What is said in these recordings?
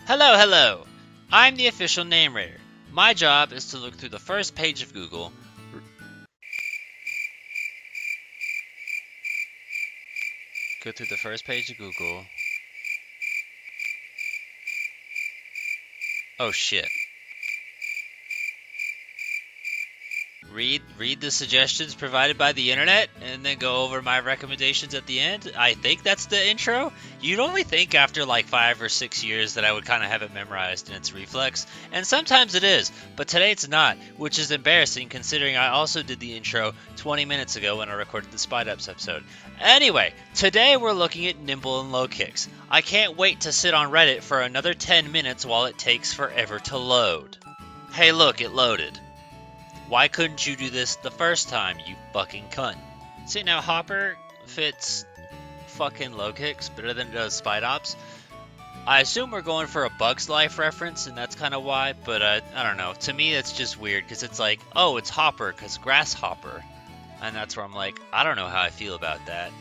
Hello, hello! I'm the official name raider. My job is to look through the first page of Google. Go through the first page of Google. Oh shit. Read the suggestions provided by the internet and then go over my recommendations at the end. I think that's the intro. You'd only think after like 5 or 6 years that I would kind of have it memorized in its reflex, and sometimes it is, but today it's not, which is embarrassing considering I also did the intro 20 minutes ago when I recorded the Spide Ups episode. Anyway, today we're looking at Nymble and Lokix. I can't wait to sit on Reddit for another 10 minutes while it takes forever to load. Hey look, it loaded. Why couldn't you do this the first time, you fucking cunt? See, now Hopper fits fucking Lokix better than it does Spide Ops. I assume we're going for a Bug's Life reference, and that's kind of why, but I don't know. To me, it's just weird, because it's like, oh, it's Hopper, because Grasshopper. And that's where I'm like, I don't know how I feel about that.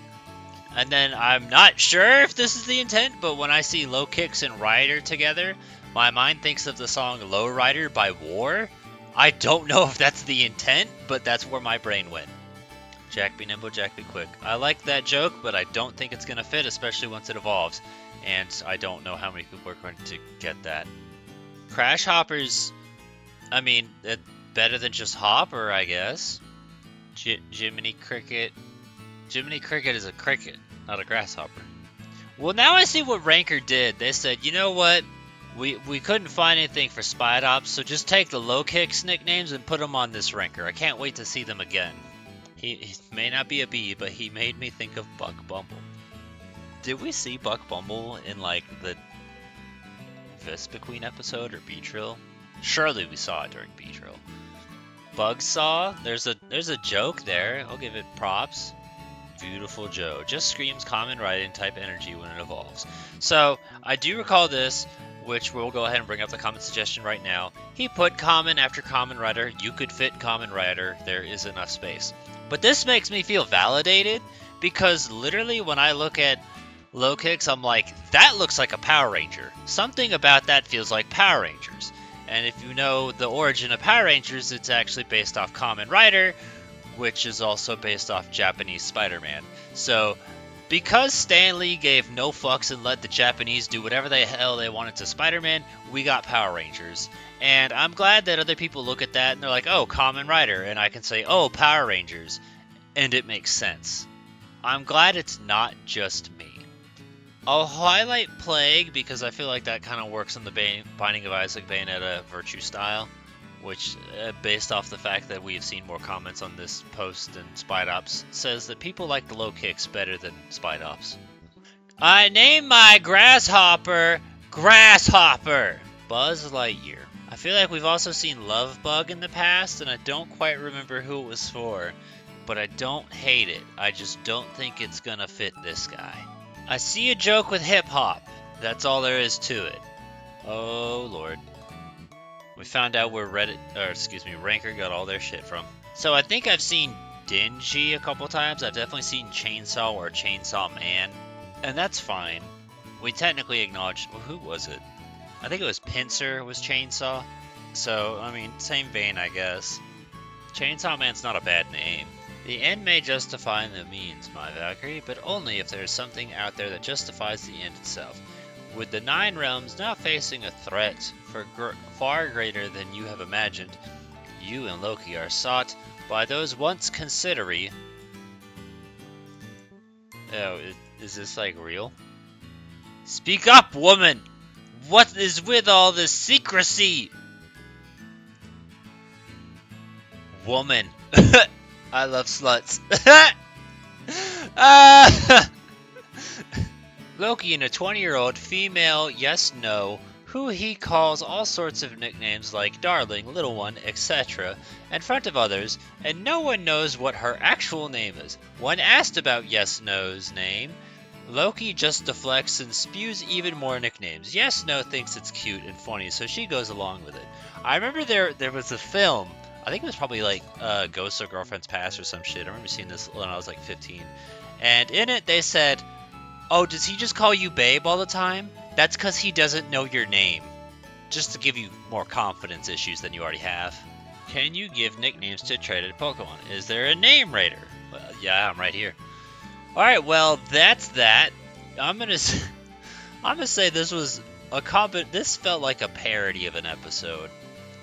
And then I'm not sure if this is the intent, but when I see Lokix and Rider together, my mind thinks of the song Low Rider by War. I don't know if that's the intent, but that's where my brain went. Jack be nimble, Jack be quick. I like that joke, but I don't think it's going to fit, especially once it evolves. And I don't know how many people are going to get that. Crash Hoppers, I mean, better than just Hopper, I guess. Jiminy Cricket. Jiminy Cricket is a cricket, not a grasshopper. Well, now I see what Ranker did. They said, you know what? We couldn't find anything for Spide Ops, so just take the Lokix nicknames and put them on this ranker. I can't wait to see them again. He may not be a bee, but he made me think of Buck Bumble. Did we see Buck Bumble in, like, the Vespiquen episode or Beatrill? Surely we saw it during Beatrill. Bugsaw? There's a joke there. I'll give it props. Beautiful Joe. Just screams common writing type energy when it evolves. So, I do recall this, which we'll go ahead and bring up the common suggestion right now. He put common after common writer. You could fit common writer. There is enough space. But this makes me feel validated, because literally when I look at Lokix, I'm like, that looks like a Power Ranger. Something about that feels like Power Rangers. And if you know the origin of Power Rangers, it's actually based off Kamen Rider, which is also based off Japanese Spider-Man. So, because Stan Lee gave no fucks and let the Japanese do whatever the hell they wanted to Spider-Man, we got Power Rangers. And I'm glad that other people look at that and they're like, oh, Kamen Rider. And I can say, oh, Power Rangers. And it makes sense. I'm glad it's not just me. I'll highlight Plague because I feel like that kind of works on the Binding of Isaac Bayonetta Virtue style, which, based off the fact that we have seen more comments on this post than Spide Ops, says that people like the Lokix better than Spide Ops. I named my grasshopper Grasshopper! Buzz Lightyear. I feel like we've also seen Love Bug in the past, and I don't quite remember who it was for, but I don't hate it. I just don't think it's gonna fit this guy. I see a joke with hip hop. That's all there is to it. Oh lord. We found out where Ranker got all their shit from. So I think I've seen Dingy a couple times. I've definitely seen Chainsaw or Chainsaw Man. And that's fine. We technically acknowledged, well, who was it? I think it was Pincer was Chainsaw. So, I mean, same vein, I guess. Chainsaw Man's not a bad name. The end may justify the means, my Valkyrie, but only if there is something out there that justifies the end itself. With the 9 realms now facing a threat far greater than you have imagined, you and Loki are sought by those once considery. Oh, is this like real? Speak up, woman! What is with all this secrecy? Woman. I love sluts. Loki and a 20-year-old female yes-no who he calls all sorts of nicknames like darling, little one, etc. in front of others, and no one knows what her actual name is. When asked about yes-no's name, Loki just deflects and spews even more nicknames. Yes-no thinks it's cute and funny, so she goes along with it. I remember there was a film, I think it was probably like Ghosts of Girlfriend's Past or some shit. I remember seeing this when I was like 15. And in it they said, oh, does he just call you babe all the time? That's because he doesn't know your name. Just to give you more confidence issues than you already have. Can you give nicknames to traded Pokemon? Is there a name raider? Well, yeah, I'm right here. Alright, well, that's that. I'm gonna say this was this felt like a parody of an episode.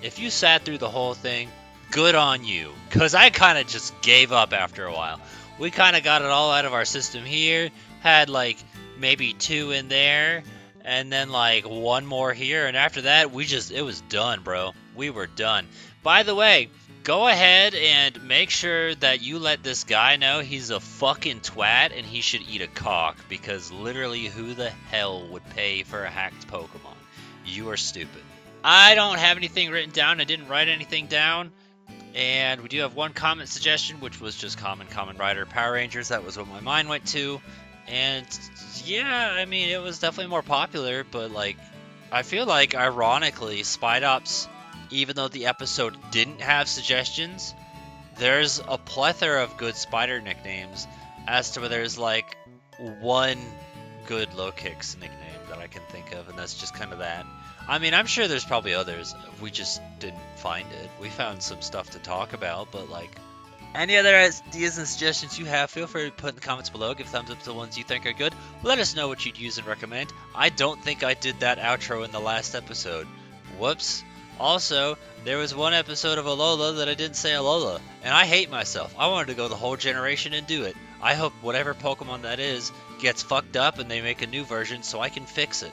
If you sat through the whole thing, good on you. Because I kind of just gave up after a while. We kind of got it all out of our system here. Had like maybe 2 in there. And then like 1 more here. And after that, it was done, bro. We were done. By the way, go ahead and make sure that you let this guy know he's a fucking twat and he should eat a cock. Because literally, who the hell would pay for a hacked Pokemon? You are stupid. I don't have anything written down. I didn't write anything down. And we do have 1 comment suggestion, which was just Common Rider Power Rangers. That was what my mind went to. And yeah, I mean, it was definitely more popular. But like, I feel like ironically, Spidops, even though the episode didn't have suggestions, there's a plethora of good spider nicknames. As to where there's like 1 good Lokix nickname that I can think of, and that's just kind of that. I mean, I'm sure there's probably others. We just didn't find it. We found some stuff to talk about, but like, any other ideas and suggestions you have, feel free to put in the comments below. Give thumbs up to the ones you think are good. Let us know what you'd use and recommend. I don't think I did that outro in the last episode. Whoops. Also, there was 1 episode of Alola that I didn't say Alola, and I hate myself. I wanted to go the whole generation and do it. I hope whatever Pokemon that is gets fucked up and they make a new version so I can fix it.